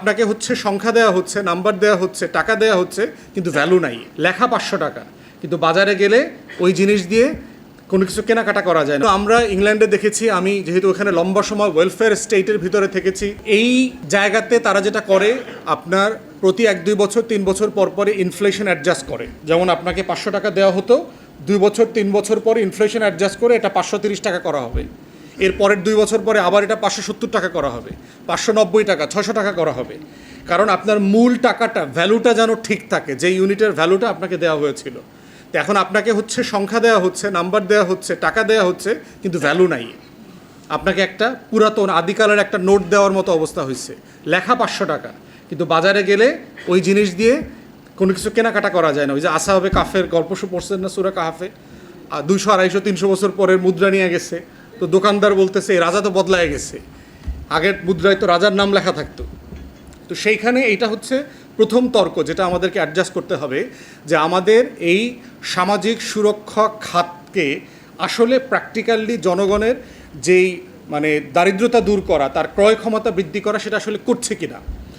আপনাকে হচ্ছে সংখ্যা দেওয়া হচ্ছে, নাম্বার দেওয়া হচ্ছে, টাকা দেওয়া হচ্ছে, কিন্তু ভ্যালু নাই। লেখা 500 টাকা, কিন্তু বাজারে গেলে ওই জিনিস দিয়ে কোনো কিছু কেনাকাটা করা যায় না। আমরা ইংল্যান্ডে দেখেছি, আমি যেহেতু ওখানে লম্বা সময় ওয়েলফেয়ার স্টেটের ভিতরে থেকেছি, এই জায়গাতে তারা যেটা করে আপনার প্রতি 1-2 বছর 3 বছর পর পরে ইনফ্লেশন অ্যাডজাস্ট করে। যেমন আপনাকে 500 টাকা দেওয়া হতো, 2 বছর 3 বছর পরে ইনফ্লেশন অ্যাডজাস্ট করে এটা 530 টাকা করা হবে। এর পরের 2 বছর পরে আবার এটা 570 টাকা করা হবে, 590 টাকা, 600 টাকা করা হবে। কারণ আপনার মূল টাকাটা, ভ্যালুটা যেন ঠিক থাকে, যে ইউনিটের ভ্যালুটা আপনাকে দেওয়া হয়েছিল। তো এখন আপনাকে হচ্ছে সংখ্যা দেওয়া হচ্ছে, নাম্বার দেওয়া হচ্ছে, টাকা দেওয়া হচ্ছে, কিন্তু ভ্যালু নাই। আপনাকে একটা পুরাতন আদিকালের একটা নোট দেওয়ার মতো অবস্থা হয়েছে। লেখা 500 টাকা, কিন্তু বাজারে গেলে ওই জিনিস দিয়ে কোনো কিছু কেনাকাটা করা যায় না। ওই যে আসহাবে কাফের গল্প পড়ছেন না সূরা কাহাফে, 200, 250, 300 বছর পরের মুদ্রা নিয়ে গেছে, তো দোকানদার বলতেছে এই রাজা তো বদলায় গেছে, আগের মুদ্রায় তো রাজার নাম লেখা থাকতো। তো সেইখানে এইটা হচ্ছে প্রথম তর্ক, যেটা আমাদেরকে অ্যাডজাস্ট করতে হবে, যে আমাদের এই সামাজিক সুরক্ষা খাতকে আসলে প্র্যাকটিক্যালি জনগণের যেই দারিদ্রতা দূর করা, তার ক্রয় ক্ষমতা বৃদ্ধি করা, সেটা আসলে করছে কিনা।